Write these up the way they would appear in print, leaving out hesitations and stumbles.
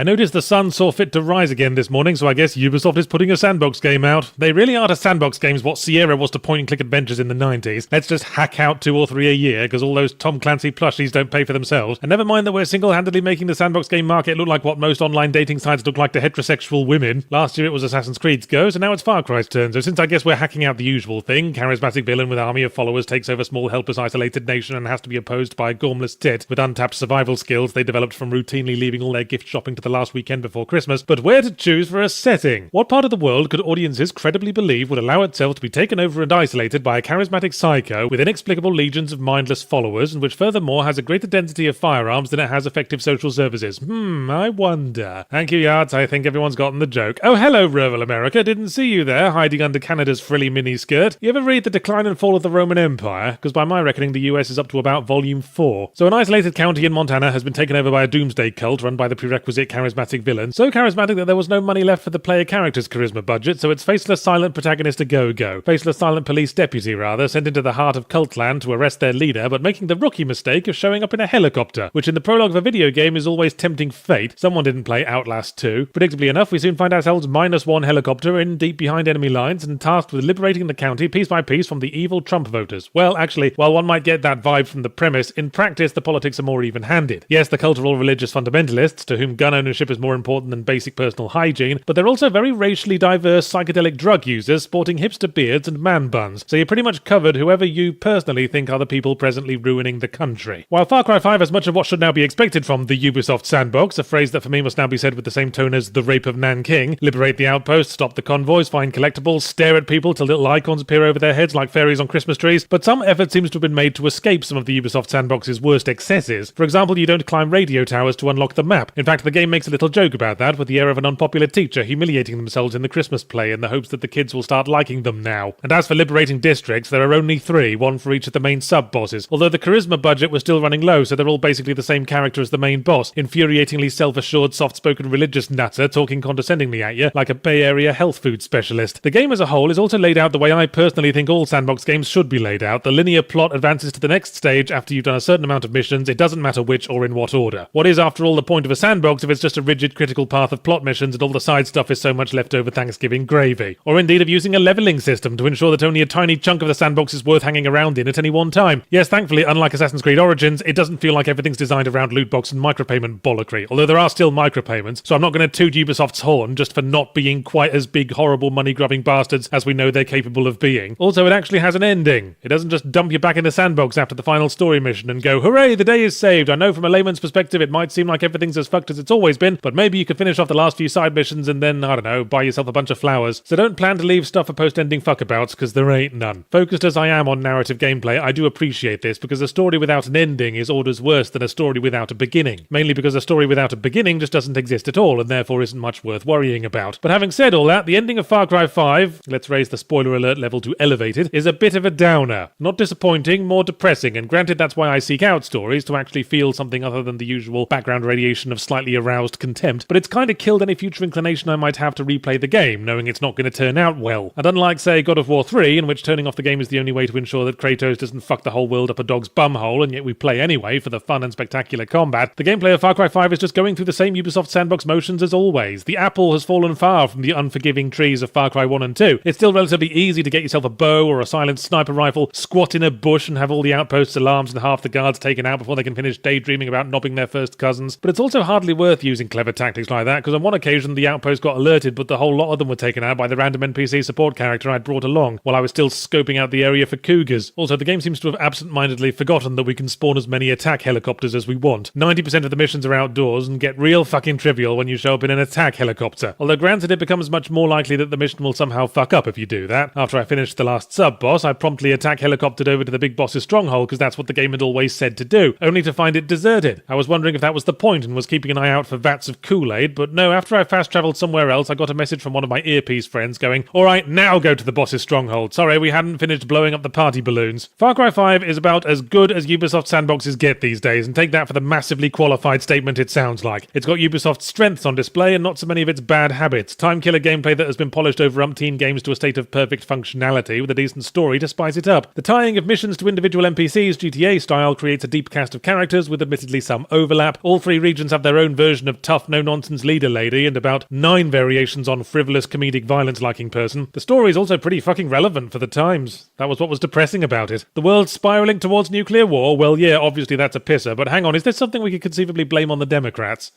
I noticed the sun saw fit to rise again this morning, so I guess Ubisoft is putting a sandbox game out. They really are to sandbox games what Sierra was to point-and-click adventures in the 90s. Let's just hack out 2 or 3 a year, because all those Tom Clancy plushies don't pay for themselves. And never mind that we're single-handedly making the sandbox game market look like what most online dating sites look like to heterosexual women. Last year it was Assassin's Creed's go, so now it's Far Cry's turn. So since I guess we're hacking out the usual thing, charismatic villain with army of followers takes over small helpless isolated nation and has to be opposed by a gormless tit with untapped survival skills they developed from routinely leaving all their gift shopping to the last weekend before Christmas. But where to choose for a setting? What part of the world could audiences credibly believe would allow itself to be taken over and isolated by a charismatic psycho with inexplicable legions of mindless followers, and which furthermore has a greater density of firearms than it has effective social services? I wonder. Thank you, Yards. I think everyone's gotten the joke. Oh, hello, rural America. Didn't see you there, hiding under Canada's frilly miniskirt. You ever read The Decline and Fall of the Roman Empire? Because by my reckoning, the US is up to about volume 4. So an isolated county in Montana has been taken over by a doomsday cult run by the prerequisite charismatic villain. So charismatic that there was no money left for the player character's charisma budget, so it's faceless silent protagonist a go-go. Faceless silent police deputy, rather, sent into the heart of Cultland to arrest their leader, but making the rookie mistake of showing up in a helicopter, which in the prologue of a video game is always tempting fate. Someone didn't play Outlast 2. Predictably enough, we soon find ourselves -1 helicopter in deep behind enemy lines and tasked with liberating the county piece by piece from the evil Trump voters. Well, actually, while one might get that vibe from the premise, in practice the politics are more even-handed. Yes, the cultural religious fundamentalists, to whom gun ownership is more important than basic personal hygiene, but they're also very racially diverse psychedelic drug users sporting hipster beards and man buns, so you're pretty much covered whoever you personally think are the people presently ruining the country. While Far Cry 5 has much of what should now be expected from the Ubisoft sandbox, a phrase that for me must now be said with the same tone as the rape of Nanking, liberate the outposts, stop the convoys, find collectibles, stare at people till little icons appear over their heads like fairies on Christmas trees, but some effort seems to have been made to escape some of the Ubisoft sandbox's worst excesses. For example, you don't climb radio towers to unlock the map. In fact, the game makes a little joke about that, with the air of an unpopular teacher humiliating themselves in the Christmas play in the hopes that the kids will start liking them now. And as for liberating districts, there are only 3, one for each of the main sub-bosses, although the charisma budget was still running low, so they're all basically the same character as the main boss, infuriatingly self-assured, soft-spoken religious nutter talking condescendingly at you like a Bay Area health food specialist. The game as a whole is also laid out the way I personally think all sandbox games should be laid out. The linear plot advances to the next stage after you've done a certain amount of missions. It doesn't matter which or in what order. What is, after all, the point of a sandbox if it's just a rigid critical path of plot missions and all the side stuff is so much leftover Thanksgiving gravy? Or indeed of using a leveling system to ensure that only a tiny chunk of the sandbox is worth hanging around in at any one time. Yes, thankfully, unlike Assassin's Creed Origins, it doesn't feel like everything's designed around loot box and micropayment bollockry, although there are still micropayments, so I'm not going to toot Ubisoft's horn just for not being quite as big, horrible, money-grubbing bastards as we know they're capable of being. Also, it actually has an ending. It doesn't just dump you back in the sandbox after the final story mission and go, hooray, the day is saved. I know from a layman's perspective it might seem like everything's as fucked as it's always been, but maybe you could finish off the last few side missions and then, I don't know, buy yourself a bunch of flowers. So don't plan to leave stuff for post-ending fuckabouts, because there ain't none. Focused as I am on narrative gameplay, I do appreciate this, because a story without an ending is orders worse than a story without a beginning. Mainly because a story without a beginning just doesn't exist at all, and therefore isn't much worth worrying about. But having said all that, the ending of Far Cry 5, let's raise the spoiler alert level to elevated, is a bit of a downer. Not disappointing, more depressing, and granted that's why I seek out stories, to actually feel something other than the usual background radiation of slightly aroused contempt, but it's kind of killed any future inclination I might have to replay the game, knowing it's not going to turn out well. And unlike, say, God of War 3, in which turning off the game is the only way to ensure that Kratos doesn't fuck the whole world up a dog's bumhole, and yet we play anyway for the fun and spectacular combat, the gameplay of Far Cry 5 is just going through the same Ubisoft sandbox motions as always. The apple has fallen far from the unforgiving trees of Far Cry 1 and 2. It's still relatively easy to get yourself a bow or a silent sniper rifle, squat in a bush and have all the outposts' alarms and half the guards taken out before they can finish daydreaming about knobbing their first cousins. But it's also hardly worth using clever tactics like that, because on one occasion the outpost got alerted, but the whole lot of them were taken out by the random NPC support character I'd brought along, while I was still scoping out the area for cougars. Also, the game seems to have absent-mindedly forgotten that we can spawn as many attack helicopters as we want. 90% of the missions are outdoors and get real fucking trivial when you show up in an attack helicopter. Although granted, it becomes much more likely that the mission will somehow fuck up if you do that. After I finished the last sub-boss, I promptly attack helicoptered over to the big boss's stronghold because that's what the game had always said to do, only to find it deserted. I was wondering if that was the point and was keeping an eye out for vats of Kool-Aid, but no, after I fast-travelled somewhere else, I got a message from one of my earpiece friends going, alright, now go to the boss's stronghold. Sorry, we hadn't finished blowing up the party balloons. Far Cry 5 is about as good as Ubisoft sandboxes get these days, and take that for the massively qualified statement it sounds like. It's got Ubisoft's strengths on display and not so many of its bad habits. Time-killer gameplay that has been polished over umpteen games to a state of perfect functionality with a decent story to spice it up. The tying of missions to individual NPCs GTA style creates a deep cast of characters with admittedly some overlap. All 3 regions have their own version of of tough, no-nonsense leader lady and about 9 variations on frivolous comedic violence-liking person, the story is also pretty fucking relevant for the times. That was what was depressing about it. The world spiraling towards nuclear war? Well, yeah, obviously that's a pisser, but hang on, is there something we could conceivably blame on the Democrats?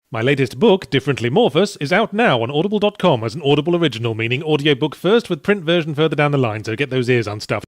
My latest book, Differently Morphous, is out now on audible.com as an Audible original, meaning audiobook first with print version further down the line, so get those ears unstuffed.